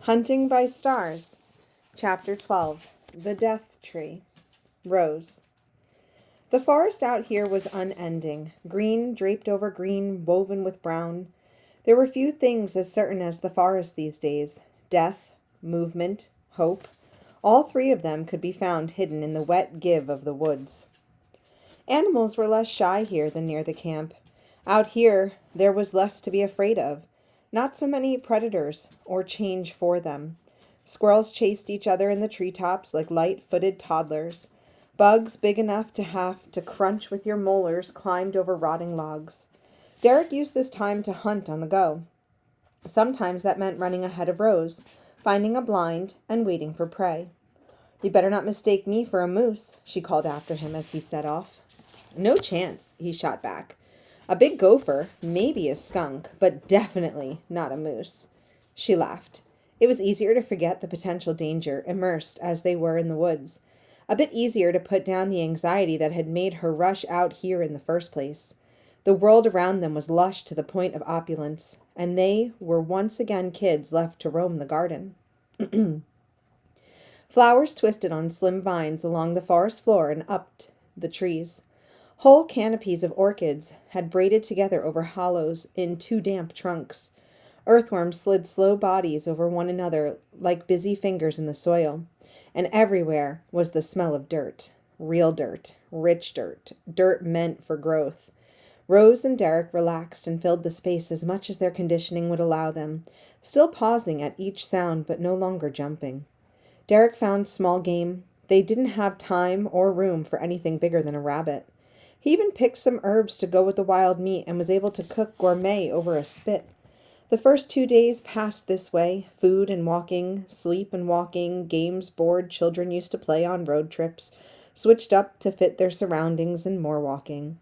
Hunting by Stars, Chapter 12, The Death Tree. Rose. The forest out here was unending, green draped over green, woven with brown. There were few things as certain as the forest these days: death, movement, hope. All three of them could be found hidden in the wet give of the woods. Animals were less shy here than near the camp. Out here there was less to be afraid of. Not so many predators, or change for them. Squirrels chased each other in the treetops like light-footed toddlers. Bugs big enough to have to crunch with your molars climbed over rotting logs. Derek used this time to hunt on the go. Sometimes that meant running ahead of Rose, finding a blind, and waiting for prey. "You better not mistake me for a moose," she called after him as he set off. "No chance," he shot back. "A big gopher, maybe a skunk, but definitely not a moose." She laughed. It was easier to forget the potential danger, immersed as they were in the woods. A bit easier to put down the anxiety that had made her rush out here in the first place. The world around them was lush to the point of opulence, and they were once again kids left to roam the garden. Flowers twisted on slim vines along the forest floor and up the trees. Whole canopies of orchids had braided together over hollows in too damp trunks. Earthworms slid slow bodies over one another like busy fingers in the soil, and everywhere was the smell of dirt. Real dirt, rich dirt, dirt meant for growth. Rose and Derek relaxed and filled the space as much as their conditioning would allow them, still pausing at each sound but no longer jumping. Derek found small game. They didn't have time or room for anything bigger than a rabbit. He even picked some herbs to go with the wild meat and was able to cook gourmet over a spit. The first 2 days passed this way: food and walking, sleep and walking, games bored children used to play on road trips, switched up to fit their surroundings, and more walking.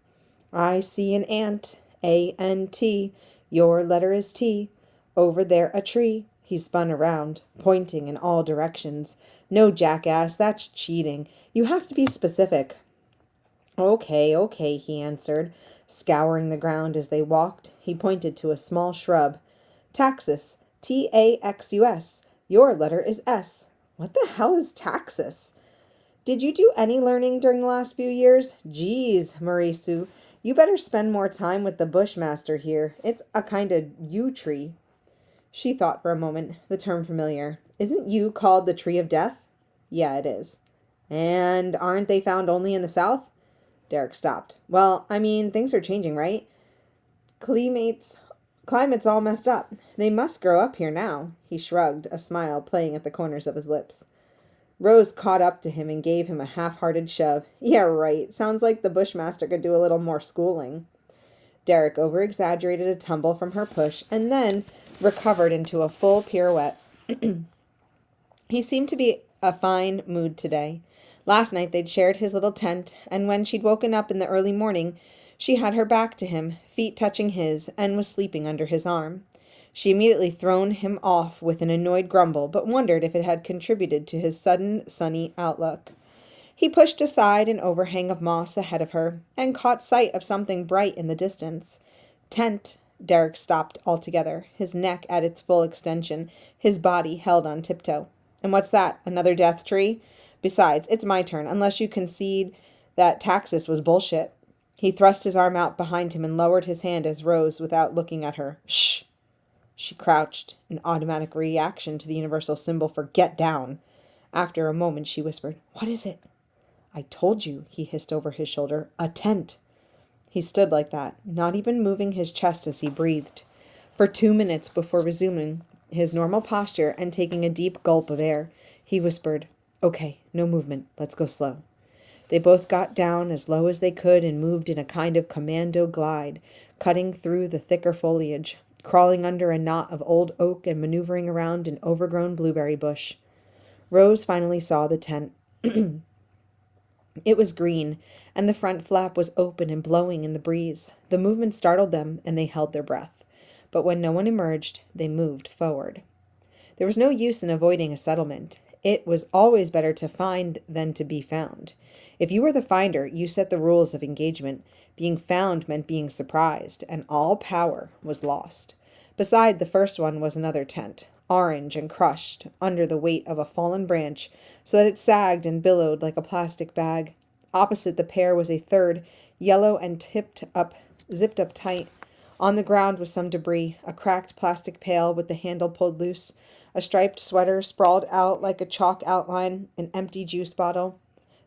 "I see an ant, A-N-T, your letter is T, over there a tree." He spun around, pointing in all directions. "No, jackass, that's cheating. You have to be specific." Okay, he answered, scouring the ground as they walked. He pointed to a small shrub. "Taxus, T-A-X-U-S. Your letter is S." "What the hell is taxus?" "Did you do any learning during the last few years? Geez, Marisu, you better spend more time with the bushmaster here. It's a kind of yew tree." She thought for a moment, the term familiar. "Isn't yew called the tree of death?" "Yeah, it is." "And aren't they found only in the South?" Derek stopped. "Well, I mean, things are changing, right? Climate's all messed up. They must grow up here now." He shrugged, a smile playing at the corners of his lips. Rose caught up to him and gave him a half-hearted shove. "Yeah, right. Sounds like the bushmaster could do a little more schooling." Derek over-exaggerated a tumble from her push and then recovered into a full pirouette. He seemed to be a fine mood today. Last night they'd shared his little tent, and when she'd woken up in the early morning, she had her back to him, feet touching his, and was sleeping under his arm. She immediately thrown him off with an annoyed grumble, but wondered if it had contributed to his sudden sunny outlook. He pushed aside an overhang of moss ahead of her, and caught sight of something bright in the distance. "Tent." Derek stopped altogether, his neck at its full extension, his body held on tiptoe. "And what's that? Another death tree? Besides, it's my turn, unless you concede that taxus was bullshit." He thrust his arm out behind him and lowered his hand as Rose without looking at her. "Shh!" She crouched, an automatic reaction to the universal symbol for "get down." After a moment she whispered, "What is it?" "I told you," he hissed over his shoulder. "A tent." He stood like that, not even moving his chest as he breathed, for 2 minutes before resuming his normal posture and taking a deep gulp of air. He whispered, "Okay, no movement. Let's go slow." They both got down as low as they could and moved in a kind of commando glide, cutting through the thicker foliage, crawling under a knot of old oak and maneuvering around an overgrown blueberry bush. Rose finally saw the tent. It was green, and the front flap was open and blowing in the breeze. The movement startled them, and they held their breath. But when no one emerged, they moved forward. There was no use in avoiding a settlement. It was always better to find than to be found. If you were the finder, you set the rules of engagement. Being found meant being surprised, and all power was lost. Beside the first one was another tent, orange and crushed under the weight of a fallen branch, so that it sagged and billowed like a plastic bag. Opposite the pair was a third, yellow and zipped up tight. On the ground was some debris, a cracked plastic pail with the handle pulled loose, a striped sweater sprawled out like a chalk outline, an empty juice bottle.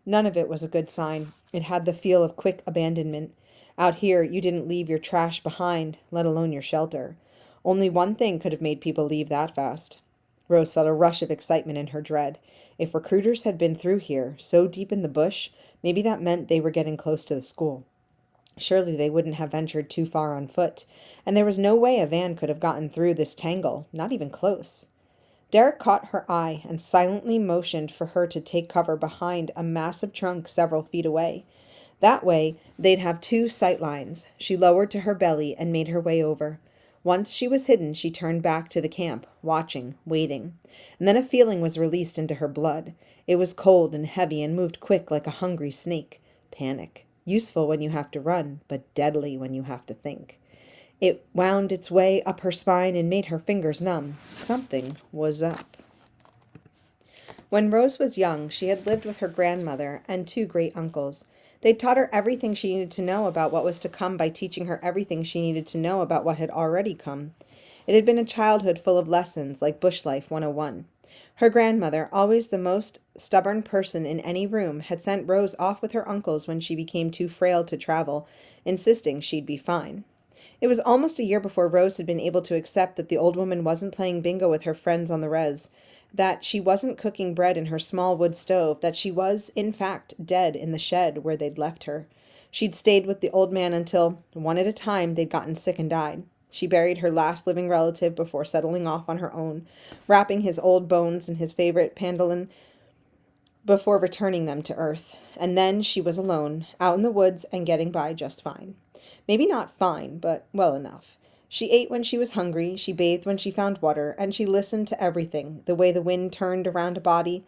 None of it was a good sign. It had the feel of quick abandonment. Out here, you didn't leave your trash behind, let alone your shelter. Only one thing could have made people leave that fast. Rose felt a rush of excitement in her dread. If recruiters had been through here, so deep in the bush, maybe that meant they were getting close to the school. Surely they wouldn't have ventured too far on foot, and there was no way a van could have gotten through this tangle, not even close. Derek caught her eye and silently motioned for her to take cover behind a massive trunk several feet away. That way, they'd have two sight lines. She lowered to her belly and made her way over. Once she was hidden, she turned back to the camp, watching, waiting. And then a feeling was released into her blood. It was cold and heavy and moved quick like a hungry snake. Panic. Useful when you have to run, but deadly when you have to think. It wound its way up her spine and made her fingers numb. Something was up. When Rose was young, she had lived with her grandmother and two great uncles. They'd taught her everything she needed to know about what was to come by teaching her everything she needed to know about what had already come. It had been a childhood full of lessons like Bush Life 101. Her grandmother, always the most stubborn person in any room, had sent Rose off with her uncles when she became too frail to travel, insisting she'd be fine. It was almost a year before Rose had been able to accept that the old woman wasn't playing bingo with her friends on the res, that she wasn't cooking bread in her small wood stove, that she was, in fact, dead in the shed where they'd left her. She'd stayed with the old man until, one at a time, they'd gotten sick and died. She buried her last living relative before settling off on her own, wrapping his old bones in his favorite pandolin before returning them to earth. And then she was alone, out in the woods and getting by just fine. Maybe not fine, but well enough. She ate when she was hungry, she bathed when she found water, and she listened to everything, the way the wind turned around a body,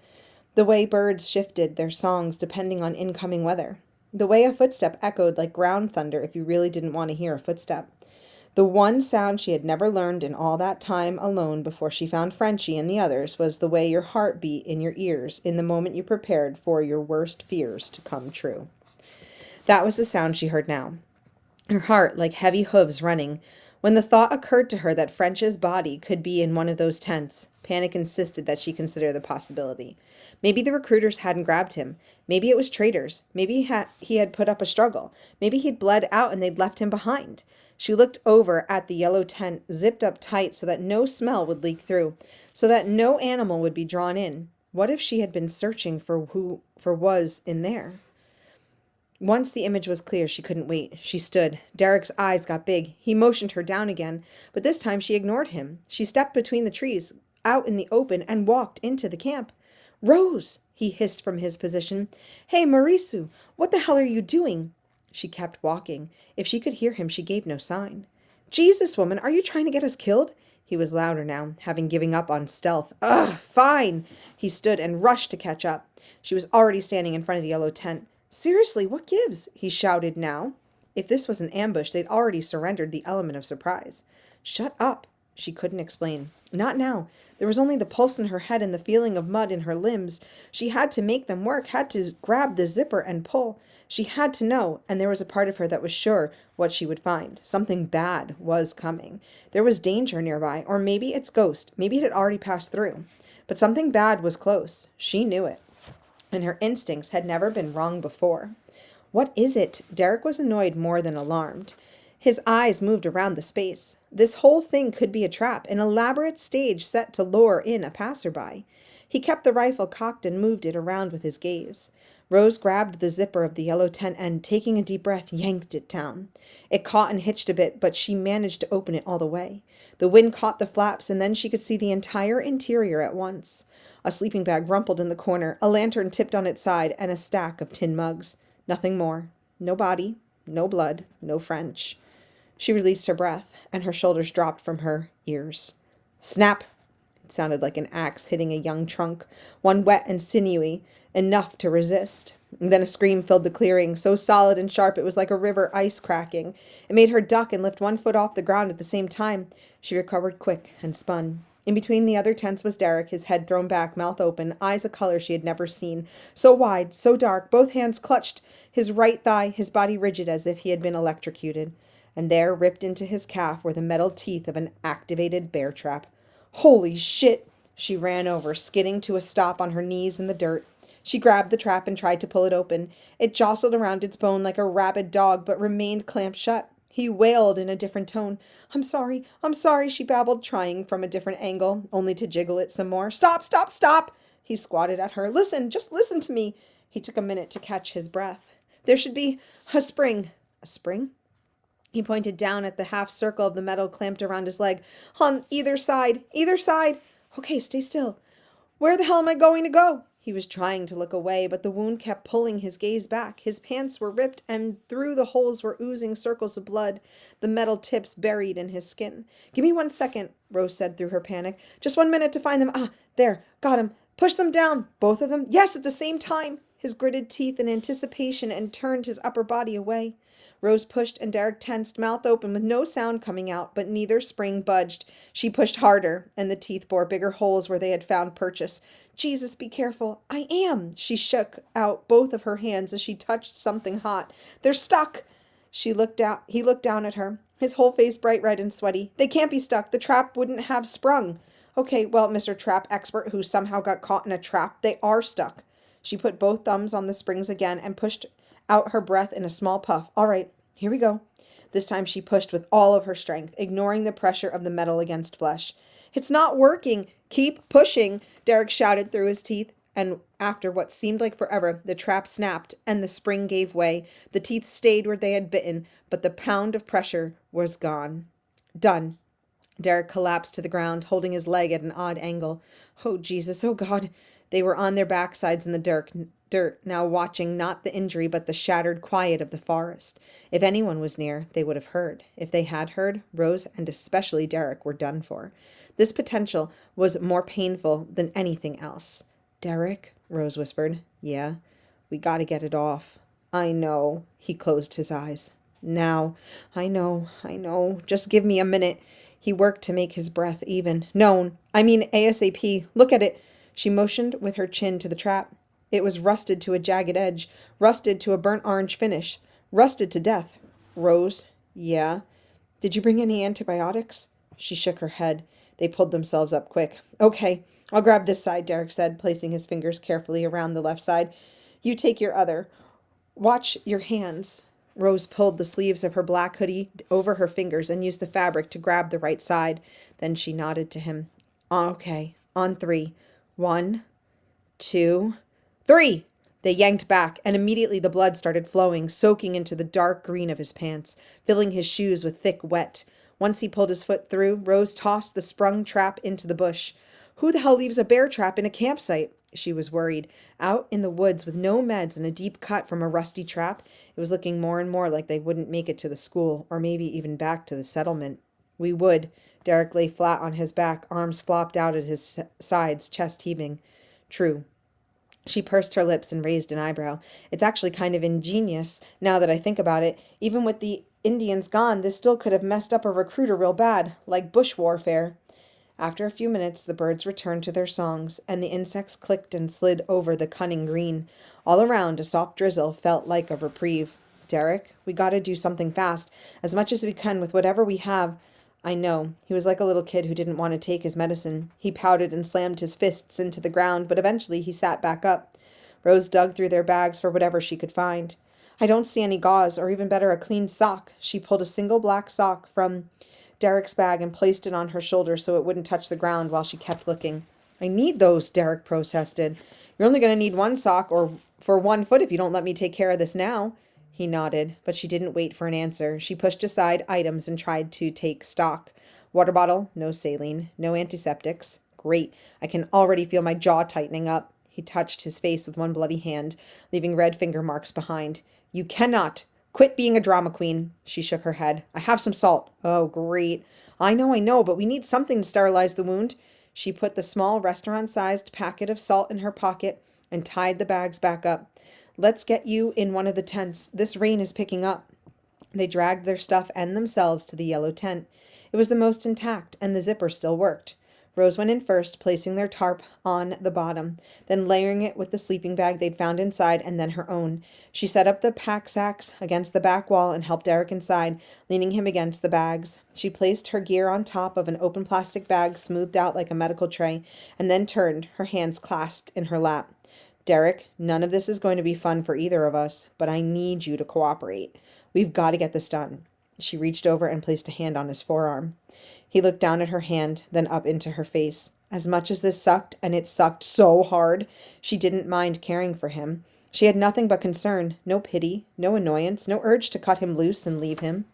the way birds shifted their songs depending on incoming weather, the way a footstep echoed like ground thunder if you really didn't want to hear a footstep. The one sound she had never learned in all that time alone before she found Frenchie and the others was the way your heart beat in your ears in the moment you prepared for your worst fears to come true. That was the sound she heard now. Her heart like heavy hooves running. When the thought occurred to her that French's body could be in one of those tents, panic insisted that she consider the possibility. Maybe the recruiters hadn't grabbed him. Maybe it was traitors. Maybe he had put up a struggle. Maybe he'd bled out and they'd left him behind. She looked over at the yellow tent, zipped up tight so that no smell would leak through, so that no animal would be drawn in. What if she had been searching for who was in there? Once the image was clear, she couldn't wait. She stood. Derek's eyes got big. He motioned her down again, but this time she ignored him. She stepped between the trees, out in the open, and walked into the camp. "Rose!" he hissed from his position. "Hey, Marisu, what the hell are you doing?" She kept walking. If she could hear him, she gave no sign. "Jesus, woman, are you trying to get us killed?" He was louder now, having given up on stealth. "Ugh, fine!" He stood and rushed to catch up. She was already standing in front of the yellow tent. "Seriously, what gives?" he shouted now. If this was an ambush, they'd already surrendered the element of surprise. "Shut up." She couldn't explain. Not now. There was only the pulse in her head and the feeling of mud in her limbs. She had to make them work, had to grab the zipper and pull. She had to know, and there was a part of her that was sure what she would find. Something bad was coming. There was danger nearby, or maybe its ghost. Maybe it had already passed through. But something bad was close. She knew it. And her instincts had never been wrong before. "What is it?" Derek was annoyed more than alarmed. His eyes moved around the space. This whole thing could be a trap, an elaborate stage set to lure in a passerby. He kept the rifle cocked and moved it around with his gaze. Rose grabbed the zipper of the yellow tent and, taking a deep breath, yanked it down. It caught and hitched a bit, but she managed to open it all the way. The wind caught the flaps, and then she could see the entire interior at once. A sleeping bag rumpled in the corner, a lantern tipped on its side, and a stack of tin mugs. Nothing more. No body, no blood, no French. She released her breath, and her shoulders dropped from her ears. Snap! It sounded like an axe hitting a young trunk, one wet and sinewy, enough to resist. And then a scream filled the clearing, so solid and sharp it was like a river ice cracking. It made her duck and lift one foot off the ground at the same time. She recovered quick and spun. In between the other tents was Derek, his head thrown back, mouth open, eyes a color she had never seen. So wide, so dark, both hands clutched his right thigh, his body rigid as if he had been electrocuted. And there, ripped into his calf, were the metal teeth of an activated bear trap. Holy shit! She ran over, skidding to a stop on her knees in the dirt. She grabbed the trap and tried to pull it open. It jostled around its bone like a rabid dog, but remained clamped shut. He wailed in a different tone. I'm sorry, she babbled, trying from a different angle, only to jiggle it some more. Stop, stop, stop! He squatted at her. Listen, just listen to me. He took a minute to catch his breath. There should be a spring. A spring? He pointed down at the half circle of the metal clamped around his leg. On either side. Either side. Okay, stay still. Where the hell am I going to go? He was trying to look away, but the wound kept pulling his gaze back. His pants were ripped, and through the holes were oozing circles of blood, the metal tips buried in his skin. Give me 1 second, Rose said through her panic. Just 1 minute to find them. Ah, there, got him. Push them down. Both of them? Yes, at the same time. His gritted teeth in anticipation and turned his upper body away. Rose pushed and Derek tensed, mouth open with no sound coming out, but neither spring budged. She pushed harder, and the teeth bore bigger holes where they had found purchase. Jesus, be careful. I am. She shook out both of her hands as she touched something hot. They're stuck. He looked down at her, his whole face bright red and sweaty. They can't be stuck. The trap wouldn't have sprung. Okay, well, Mr. Trap Expert who somehow got caught in a trap, they are stuck. She put both thumbs on the springs again and pushed out her breath in a small puff. All right, here we go. This time she pushed with all of her strength, ignoring the pressure of the metal against flesh. It's not working. Keep pushing, Derek shouted through his teeth. And after what seemed like forever, the trap snapped and the spring gave way. The teeth stayed where they had bitten, but the pound of pressure was gone. Done. Derek collapsed to the ground, holding his leg at an odd angle. Oh, Jesus, oh, God. They were on their backsides in the dirt, now watching not the injury but the shattered quiet of the forest. If anyone was near, they would have heard. If they had heard, Rose and especially Derek were done for. This potential was more painful than anything else. Derek, Rose whispered. Yeah, we gotta get it off. I know. He closed his eyes. Now. I know. Just give me a minute. He worked to make his breath even. No, I mean ASAP. Look at it. She motioned with her chin to the trap. It was rusted to a jagged edge, rusted to a burnt orange finish, rusted to death. Rose, yeah. Did you bring any antibiotics? She shook her head. They pulled themselves up quick. Okay, I'll grab this side, Derek said, placing his fingers carefully around the left side. You take your other. Watch your hands. Rose pulled the sleeves of her black hoodie over her fingers and used the fabric to grab the right side. Then she nodded to him. Okay, on 3. 1, 2, 3! They yanked back, and immediately the blood started flowing, soaking into the dark green of his pants, filling his shoes with thick wet. Once he pulled his foot through, Rose tossed the sprung trap into the bush. Who the hell leaves a bear trap in a campsite? She was worried. Out in the woods with no meds and a deep cut from a rusty trap, it was looking more and more like they wouldn't make it to the school, or maybe even back to the settlement. We would. Derek lay flat on his back, arms flopped out at his sides, chest heaving. True. She pursed her lips and raised an eyebrow. It's actually kind of ingenious, now that I think about it. Even with the Indians gone, this still could have messed up a recruiter real bad, like bush warfare. After a few minutes, the birds returned to their songs, and the insects clicked and slid over the cunning green. All around, a soft drizzle felt like a reprieve. Derek, we gotta do something fast, as much as we can with whatever we have. I know. He was like a little kid who didn't want to take his medicine. He pouted and slammed his fists into the ground, but eventually he sat back up. Rose dug through their bags for whatever she could find. I don't see any gauze, or even better, a clean sock. She pulled a single black sock from Derek's bag and placed it on her shoulder so it wouldn't touch the ground while she kept looking. I need those, Derek protested. You're only going to need one sock or for 1 foot if you don't let me take care of this now. He nodded, but she didn't wait for an answer. She pushed aside items and tried to take stock. Water bottle, no saline, no antiseptics. Great. I can already feel my jaw tightening up. He touched his face with one bloody hand, leaving red finger marks behind. You cannot. Quit being a drama queen. She shook her head. I have some salt. Oh, great. I know, but we need something to sterilize the wound. She put the small restaurant-sized packet of salt in her pocket and tied the bags back up. Let's get you in one of the tents. This rain is picking up. They dragged their stuff and themselves to the yellow tent. It was the most intact, and the zipper still worked. Rose went in first, placing their tarp on the bottom, then layering it with the sleeping bag they'd found inside and then her own. She set up the pack sacks against the back wall and helped Derek inside, leaning him against the bags. She placed her gear on top of an open plastic bag smoothed out like a medical tray, and then turned, her hands clasped in her lap. Derek, none of this is going to be fun for either of us, but I need you to cooperate. We've got to get this done. She reached over and placed a hand on his forearm. He looked down at her hand, then up into her face. As much as this sucked, and it sucked so hard, she didn't mind caring for him. She had nothing but concern, no pity, no annoyance, no urge to cut him loose and leave him.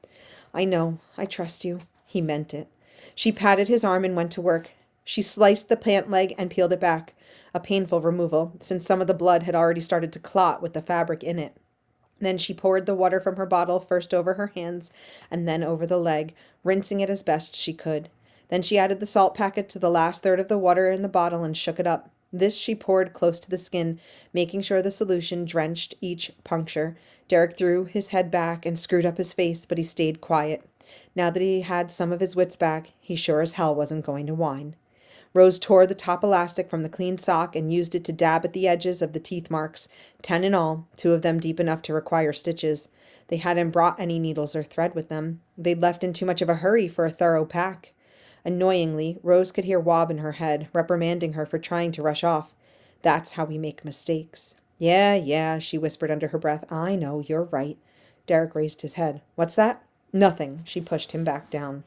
I know, I trust you. He meant it. She patted his arm and went to work. She sliced the pant leg and peeled it back, a painful removal, since some of the blood had already started to clot with the fabric in it. Then she poured the water from her bottle first over her hands and then over the leg, rinsing it as best she could. Then she added the salt packet to the last third of the water in the bottle and shook it up. This she poured close to the skin, making sure the solution drenched each puncture. Derek threw his head back and screwed up his face, but he stayed quiet. Now that he had some of his wits back, he sure as hell wasn't going to whine. Rose tore the top elastic from the clean sock and used it to dab at the edges of the teeth marks, 10 in all, 2 of them deep enough to require stitches. They hadn't brought any needles or thread with them. They'd left in too much of a hurry for a thorough pack. Annoyingly, Rose could hear Wob in her head, reprimanding her for trying to rush off. That's how we make mistakes. Yeah, she whispered under her breath. I know, you're right. Derek raised his head. What's that? Nothing. She pushed him back down.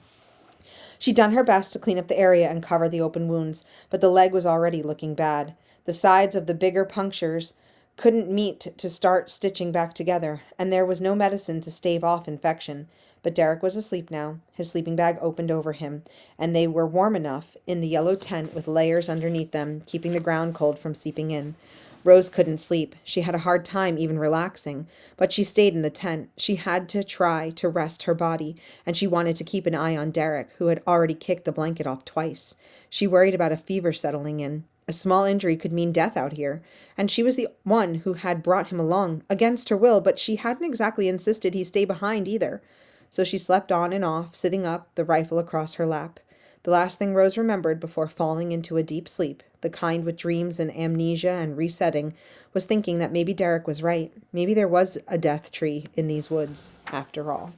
She'd done her best to clean up the area and cover the open wounds, but the leg was already looking bad. The sides of the bigger punctures couldn't meet to start stitching back together, and there was no medicine to stave off infection. But Derek was asleep now, his sleeping bag opened over him, and they were warm enough in the yellow tent with layers underneath them, keeping the ground cold from seeping in. Rose couldn't sleep. She had a hard time even relaxing, but she stayed in the tent. She had to try to rest her body, and she wanted to keep an eye on Derek, who had already kicked the blanket off twice. She worried about a fever settling in. A small injury could mean death out here, and she was the one who had brought him along, against her will, but she hadn't exactly insisted he stay behind either. So she slept on and off, sitting up, the rifle across her lap. The last thing Rose remembered before falling into a deep sleep, the kind with dreams and amnesia and resetting, was thinking that maybe Derek was right. Maybe there was a death tree in these woods, after all.